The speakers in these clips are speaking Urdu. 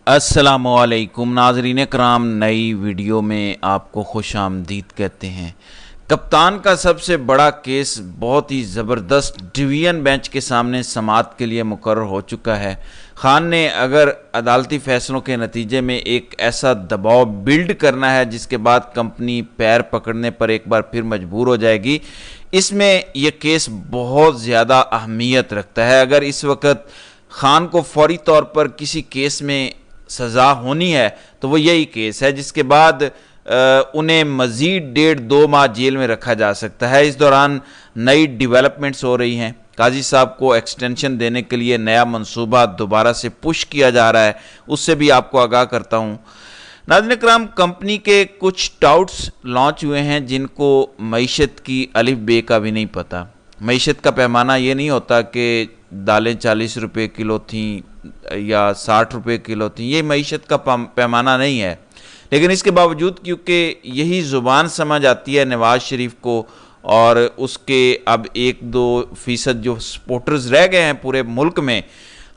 السلام علیکم ناظرین کرام، نئی ویڈیو میں آپ کو خوش آمدید کہتے ہیں۔ کپتان کا سب سے بڑا کیس بہت ہی زبردست ڈویژن بینچ کے سامنے سماعت کے لیے مقرر ہو چکا ہے۔ خان نے اگر عدالتی فیصلوں کے نتیجے میں ایک ایسا دباؤ بلڈ کرنا ہے جس کے بعد کمپنی پیر پکڑنے پر ایک بار پھر مجبور ہو جائے گی، اس میں یہ کیس بہت زیادہ اہمیت رکھتا ہے۔ اگر اس وقت خان کو فوری طور پر کسی کیس میں سزا ہونی ہے تو وہ یہی کیس ہے، جس کے بعد انہیں مزید 1.5-2 ماہ جیل میں رکھا جا سکتا ہے۔ اس دوران نئی ڈیولپمنٹس ہو رہی ہیں۔ قاضی صاحب کو ایکسٹینشن دینے کے لیے نیا منصوبہ دوبارہ سے پش کیا جا رہا ہے، اس سے بھی آپ کو آگاہ کرتا ہوں۔ ناظرین کرام، کمپنی کے کچھ ٹاؤٹس لانچ ہوئے ہیں جن کو معیشت کی الف بے کا بھی نہیں پتہ۔ معیشت کا پیمانہ یہ نہیں ہوتا کہ دالیں 40 روپے کلو تھیں یا 60 روپے کلو تھیں، یہ معیشت کا پیمانہ نہیں ہے، لیکن اس کے باوجود کیونکہ یہی زبان سمجھ آتی ہے نواز شریف کو، اور اس کے اب 1-2% جو سپورٹرز رہ گئے ہیں پورے ملک میں،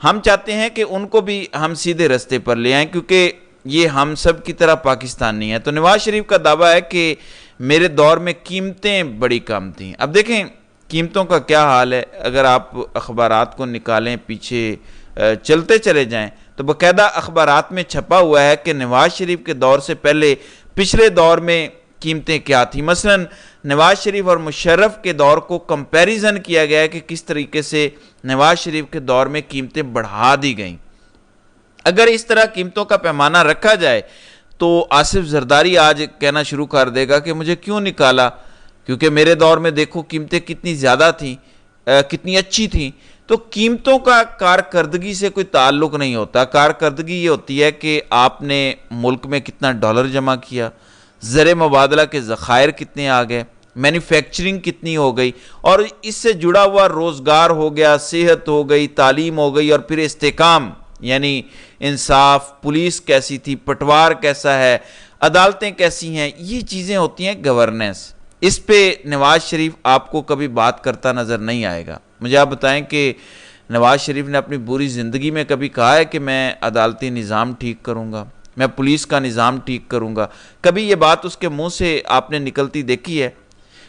ہم چاہتے ہیں کہ ان کو بھی ہم سیدھے رستے پر لے آئیں، کیونکہ یہ ہم سب کی طرح پاکستانی ہے۔ تو نواز شریف کا دعویٰ ہے کہ میرے دور میں قیمتیں بڑی کم تھیں۔ اب دیکھیں قیمتوں کا کیا حال ہے، اگر آپ اخبارات کو نکالیں، پیچھے چلتے چلے جائیں تو باقاعدہ اخبارات میں چھپا ہوا ہے کہ نواز شریف کے دور سے پہلے پچھلے دور میں قیمتیں کیا تھیں۔ مثلا نواز شریف اور مشرف کے دور کو کمپیریزن کیا گیا ہے کہ کس طریقے سے نواز شریف کے دور میں قیمتیں بڑھا دی گئیں۔ اگر اس طرح قیمتوں کا پیمانہ رکھا جائے تو آصف زرداری آج کہنا شروع کر دے گا کہ مجھے کیوں نکالا، کیونکہ میرے دور میں دیکھو قیمتیں کتنی زیادہ تھیں، کتنی اچھی تھیں۔ تو قیمتوں کا کارکردگی سے کوئی تعلق نہیں ہوتا۔ کارکردگی یہ ہوتی ہے کہ آپ نے ملک میں کتنا ڈالر جمع کیا، زر مبادلہ کے ذخائر کتنے آ گئے، مینوفیکچرنگ کتنی ہو گئی، اور اس سے جڑا ہوا روزگار ہو گیا، صحت ہو گئی، تعلیم ہو گئی، اور پھر استحکام یعنی انصاف، پولیس کیسی تھی، پٹوار کیسا ہے، عدالتیں کیسی ہیں، یہ چیزیں ہوتی ہیں گورننس۔ اس پہ نواز شریف آپ کو کبھی بات کرتا نظر نہیں آئے گا۔ مجھے آپ بتائیں کہ نواز شریف نے اپنی پوری زندگی میں کبھی کہا ہے کہ میں عدالتی نظام ٹھیک کروں گا، میں پولیس کا نظام ٹھیک کروں گا؟ کبھی یہ بات اس کے منہ سے آپ نے نکلتی دیکھی ہے؟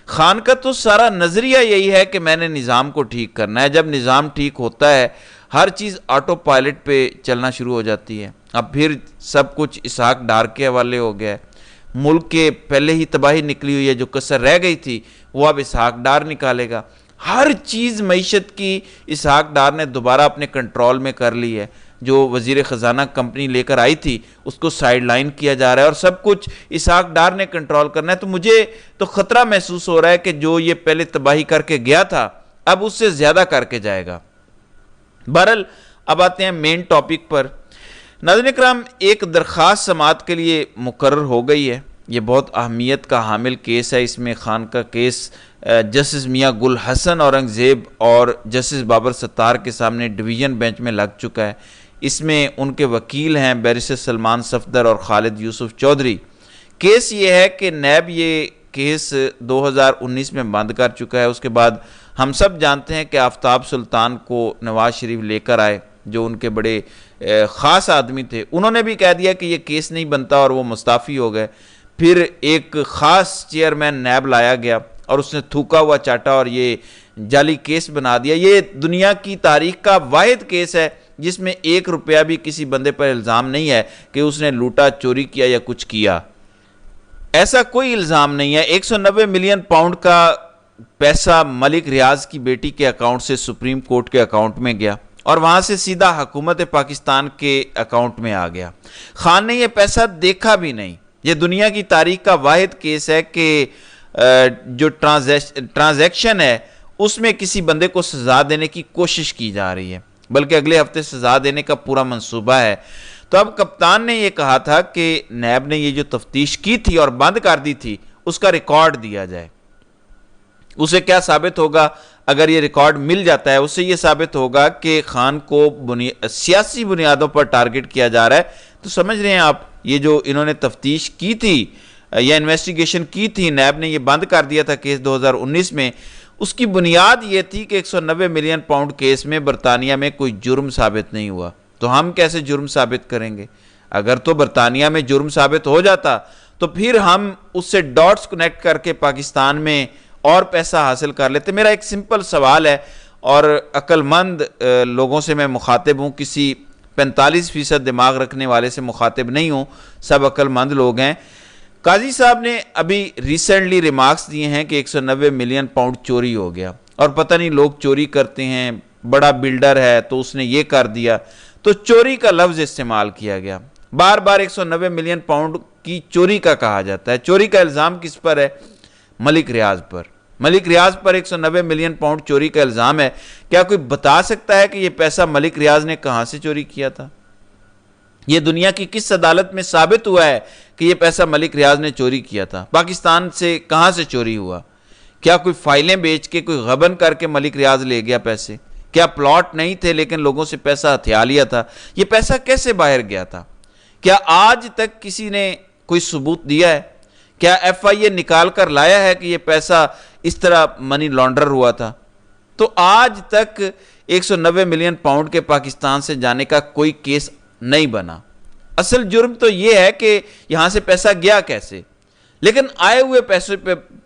خان کا تو سارا نظریہ یہی ہے کہ میں نے نظام کو ٹھیک کرنا ہے۔ جب نظام ٹھیک ہوتا ہے ہر چیز آٹو پائلٹ پہ چلنا شروع ہو جاتی ہے۔ اب پھر سب کچھ اسحاق ڈار کے حوالے ہو گیا ہے۔ ملک کے پہلے ہی تباہی نکلی ہوئی ہے، جو کسر رہ گئی تھی وہ اب اسحاق ڈار نکالے گا۔ ہر چیز معیشت کی اسحاق ڈار نے دوبارہ اپنے کنٹرول میں کر لی ہے۔ جو وزیر خزانہ کمپنی لے کر آئی تھی اس کو سائیڈ لائن کیا جا رہا ہے، اور سب کچھ اسحاق ڈار نے کنٹرول کرنا ہے۔ تو مجھے تو خطرہ محسوس ہو رہا ہے کہ جو یہ پہلے تباہی کر کے گیا تھا اب اس سے زیادہ کر کے جائے گا۔ بہرحال اب آتے ہیں مین ٹاپک پر۔ ناظرین کرام، ایک درخواست سماعت کے لیے مقرر ہو گئی ہے۔ یہ بہت اہمیت کا حامل کیس ہے۔ اس میں خان کا کیس جسٹس میاں گل حسن اورنگزیب اور جسٹس بابر ستار کے سامنے ڈویژن بینچ میں لگ چکا ہے۔ اس میں ان کے وکیل ہیں بیرسٹر سلمان صفدر اور خالد یوسف چودھری۔ کیس یہ ہے کہ نیب یہ کیس 2019 میں بند کر چکا ہے۔ اس کے بعد ہم سب جانتے ہیں کہ آفتاب سلطان کو نواز شریف لے کر آئے، جو ان کے بڑے خاص آدمی تھے، انہوں نے بھی کہہ دیا کہ یہ کیس نہیں بنتا اور وہ مستعفی ہو گئے۔ پھر ایک خاص چیئرمین نیب لایا گیا اور اس نے تھوکا ہوا چاٹا اور یہ جعلی کیس بنا دیا۔ یہ دنیا کی تاریخ کا واحد کیس ہے جس میں 1 روپیہ بھی کسی بندے پر الزام نہیں ہے کہ اس نے لوٹا، چوری کیا یا کچھ کیا۔ ایسا کوئی الزام نہیں ہے۔ 190 ملین پاؤنڈ کا پیسہ ملک ریاض کی بیٹی کے اکاؤنٹ سے سپریم کورٹ کے اکاؤنٹ میں گیا اور وہاں سے سیدھا حکومت پاکستان کے اکاؤنٹ میں آ گیا۔ خان نے یہ پیسہ دیکھا بھی نہیں۔ یہ دنیا کی تاریخ کا واحد کیس ہے کہ جو ٹرانزیکشن ہے اس میں کسی بندے کو سزا دینے کی کوشش کی جا رہی ہے، بلکہ اگلے ہفتے سزا دینے کا پورا منصوبہ ہے۔ تو اب کپتان نے یہ کہا تھا کہ نیب نے یہ جو تفتیش کی تھی اور بند کر دی تھی اس کا ریکارڈ دیا جائے۔ اسے کیا ثابت ہوگا اگر یہ ریکارڈ مل جاتا ہے؟ اس سے یہ ثابت ہوگا کہ خان کو سیاسی بنیادوں پر ٹارگٹ کیا جا رہا ہے۔ تو سمجھ رہے ہیں آپ، یہ جو انہوں نے تفتیش کی تھی یا انویسٹیگیشن کی تھی، نیب نے یہ بند کر دیا تھا کیس 2019 میں، اس کی بنیاد یہ تھی کہ 190 ملین پاؤنڈ کیس میں برطانیہ میں کوئی جرم ثابت نہیں ہوا۔ تو ہم کیسے جرم ثابت کریں گے؟ اگر تو برطانیہ میں جرم ثابت ہو جاتا تو پھر ہم اس سے ڈاٹس کنیکٹ کر کے پاکستان میں اور پیسہ حاصل کر لیتے۔ میرا ایک سمپل سوال ہے، اور عقل مند لوگوں سے میں مخاطب ہوں، کسی 45% دماغ رکھنے والے سے مخاطب نہیں ہوں، سب عقل مند لوگ ہیں۔ قاضی صاحب نے ابھی ریسنٹلی ریمارکس دیے ہیں کہ 190 ملین پاؤنڈ چوری ہو گیا، اور پتہ نہیں لوگ چوری کرتے ہیں، بڑا بلڈر ہے تو اس نے یہ کر دیا، تو چوری کا لفظ استعمال کیا گیا۔ بار بار 190 ملین پاؤنڈ کی چوری کا کہا جاتا ہے۔ چوری کا الزام کس پر ہے؟ ملک ریاض پر۔ ملک ریاض پر 190 ملین پاؤنڈ چوری کا الزام ہے۔ کیا کوئی بتا سکتا ہے کہ یہ پیسہ ملک ریاض نے کہاں سے چوری کیا تھا؟ یہ دنیا کی کس عدالت میں ثابت ہوا ہے کہ یہ پیسہ ملک ریاض نے چوری کیا تھا؟ پاکستان سے کہاں سے چوری ہوا؟ کیا کوئی فائلیں بیچ کے، کوئی غبن کر کے ملک ریاض لے گیا پیسے؟ کیا پلاٹ نہیں تھے لیکن لوگوں سے پیسہ ہتھیا لیا تھا؟ یہ پیسہ کیسے باہر گیا تھا؟ کیا آج تک کسی نے کوئی ثبوت دیا ہے؟ کیا ایف آئی اے نکال کر لایا ہے کہ یہ پیسہ اس طرح منی لانڈر ہوا تھا؟ تو آج تک 190 ملین پاؤنڈ کے پاکستان سے جانے کا کوئی کیس نہیں بنا۔ اصل جرم تو یہ ہے کہ یہاں سے پیسہ گیا کیسے، لیکن آئے ہوئے پیسے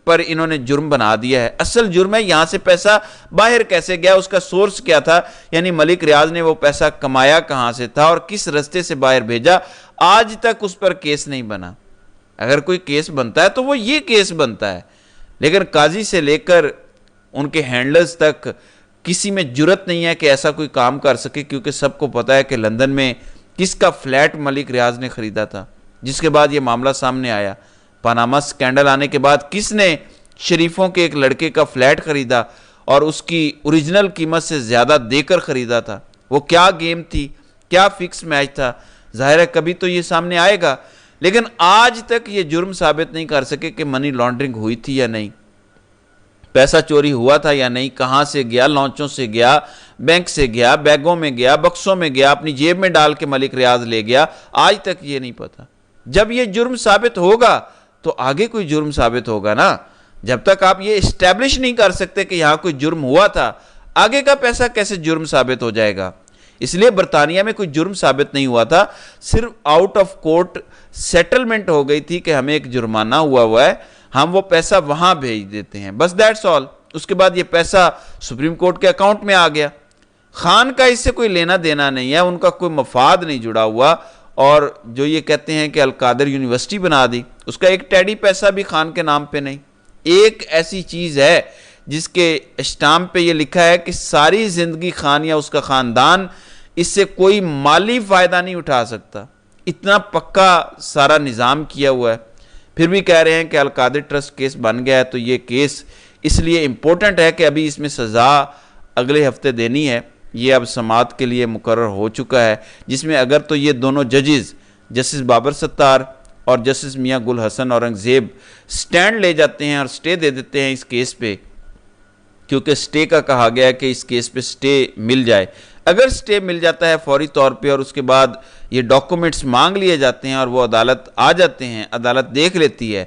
پر انہوں نے جرم بنا دیا ہے۔ اصل جرم ہے یہاں سے پیسہ باہر کیسے گیا، اس کا سورس کیا تھا، یعنی ملک ریاض نے وہ پیسہ کمایا کہاں سے تھا اور کس رستے سے باہر بھیجا۔ آج تک اس پر کیس نہیں بنا۔ اگر کوئی کیس بنتا ہے تو وہ یہ کیس بنتا ہے، لیکن قاضی سے لے کر ان کے ہینڈلرز تک کسی میں جرت نہیں ہے کہ ایسا کوئی کام کر سکے، کیونکہ سب کو پتا ہے کہ لندن میں کس کا فلیٹ ملک ریاض نے خریدا تھا، جس کے بعد یہ معاملہ سامنے آیا۔ پاناما سکینڈل آنے کے بعد کس نے شریفوں کے ایک لڑکے کا فلیٹ خریدا اور اس کی اوریجنل قیمت سے زیادہ دے کر خریدا تھا؟ وہ کیا گیم تھی، کیا فکس میچ تھا؟ ظاہر ہے کبھی تو یہ سامنے آئے گا، لیکن آج تک یہ جرم ثابت نہیں کر سکے کہ منی لانڈرنگ ہوئی تھی یا نہیں، پیسہ چوری ہوا تھا یا نہیں، کہاں سے گیا، لانچوں سے گیا، بینک سے گیا، بیگوں میں گیا، بکسوں میں گیا، اپنی جیب میں ڈال کے ملک ریاض لے گیا، آج تک یہ نہیں پتا۔ جب یہ جرم ثابت ہوگا تو آگے کوئی جرم ثابت ہوگا نا۔ جب تک آپ یہ اسٹیبلش نہیں کر سکتے کہ یہاں کوئی جرم ہوا تھا، آگے کا پیسہ کیسے جرم ثابت ہو جائے گا؟ اس لیے برطانیہ میں کوئی جرم ثابت نہیں ہوا تھا، صرف آؤٹ آف کورٹ سیٹلمنٹ ہو گئی تھی کہ ہمیں ایک جرمانہ ہوا ہے، ہم وہ پیسہ وہاں بھیج دیتے ہیں، بس دیٹس آل۔ اس کے بعد یہ پیسہ سپریم کورٹ کے اکاؤنٹ میں آ گیا۔ خان کا اس سے کوئی لینا دینا نہیں ہے، ان کا کوئی مفاد نہیں جڑا ہوا، اور جو یہ کہتے ہیں کہ القادر یونیورسٹی بنا دی، اس کا ایک ٹیڈی پیسہ بھی خان کے نام پہ نہیں۔ ایک ایسی چیز ہے جس کے اسٹامپ پہ یہ لکھا ہے کہ ساری زندگی خان یا اس کا خاندان اس سے کوئی مالی فائدہ نہیں اٹھا سکتا۔ اتنا پکا سارا نظام کیا ہوا ہے، پھر بھی کہہ رہے ہیں کہ القادر ٹرسٹ کیس بن گیا ہے۔ تو یہ کیس اس لیے امپورٹنٹ ہے کہ ابھی اس میں سزا اگلے ہفتے دینی ہے، یہ اب سماعت کے لیے مقرر ہو چکا ہے، جس میں اگر تو یہ دونوں ججز جسٹس بابر ستار اور جسٹس میاں گل حسن اورنگزیب سٹینڈ لے جاتے ہیں اور سٹے دے دیتے ہیں اس کیس پہ، کیونکہ سٹے کا کہا گیا ہے کہ اس کیس پہ سٹے مل جائے۔ اگر سٹے مل جاتا ہے فوری طور پہ اور اس کے بعد یہ ڈاکومنٹس مانگ لیے جاتے ہیں اور وہ عدالت آ جاتے ہیں، عدالت دیکھ لیتی ہے،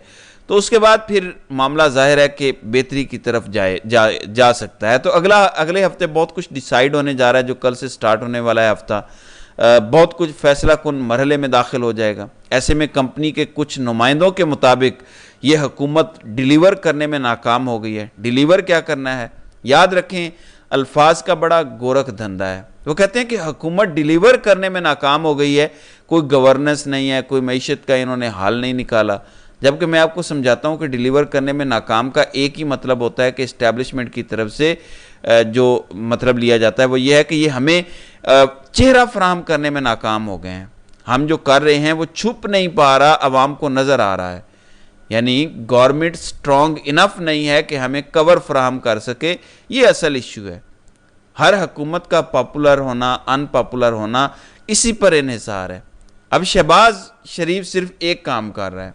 تو اس کے بعد پھر معاملہ ظاہر ہے کہ بہتری کی طرف جا سکتا ہے۔ تو اگلے ہفتے بہت کچھ ڈیسائیڈ ہونے جا رہا ہے، جو کل سے سٹارٹ ہونے والا ہے ہفتہ، بہت کچھ فیصلہ کن مرحلے میں داخل ہو جائے گا۔ ایسے میں کمپنی کے کچھ نمائندوں کے مطابق یہ حکومت ڈیلیور کرنے میں ناکام ہو گئی ہے۔ ڈیلیور کیا کرنا ہے؟ یاد رکھیں، الفاظ کا بڑا گورکھ دھندہ ہے۔ وہ کہتے ہیں کہ حکومت ڈیلیور کرنے میں ناکام ہو گئی ہے، کوئی گورننس نہیں ہے، کوئی معیشت کا انہوں نے حل نہیں نکالا، جبکہ میں آپ کو سمجھاتا ہوں کہ ڈیلیور کرنے میں ناکام کا ایک ہی مطلب ہوتا ہے کہ اسٹیبلشمنٹ کی طرف سے جو مطلب لیا جاتا ہے وہ یہ ہے کہ یہ ہمیں چہرہ فراہم کرنے میں ناکام ہو گئے ہیں، ہم جو کر رہے ہیں وہ چھپ نہیں پا رہا، عوام کو نظر آ رہا ہے، یعنی گورنمنٹ سٹرونگ انف نہیں ہے کہ ہمیں کور فراہم کر سکے۔ یہ اصل ایشو ہے۔ ہر حکومت کا پاپولر ہونا، ان پاپولر ہونا اسی پر انحصار ہے۔ اب شہباز شریف صرف ایک کام کر رہا ہے،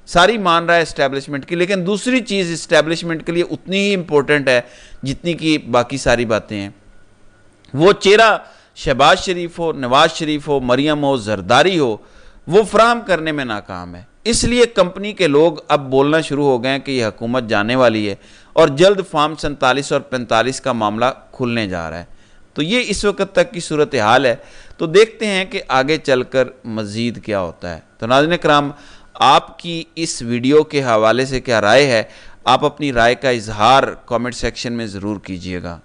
ساری مان رہا ہے اسٹیبلشمنٹ کی، لیکن دوسری چیز اسٹیبلشمنٹ کے لیے اتنی ہی امپورٹنٹ ہے جتنی کی باقی ساری باتیں ہیں۔ وہ چہرہ شہباز شریف ہو، نواز شریف ہو، مریم ہو، زرداری ہو، وہ فراہم کرنے میں ناکام ہے۔ اس لیے کمپنی کے لوگ اب بولنا شروع ہو گئے ہیں کہ یہ حکومت جانے والی ہے اور جلد فارم 47 اور 45 کا معاملہ کھلنے جا رہا ہے۔ تو یہ اس وقت تک کی صورتحال ہے۔ تو دیکھتے ہیں کہ آگے چل کر مزید کیا ہوتا ہے۔ تو ناظرین کرام، آپ کی اس ویڈیو کے حوالے سے کیا رائے ہے؟ آپ اپنی رائے کا اظہار کامنٹ سیکشن میں ضرور کیجئے گا۔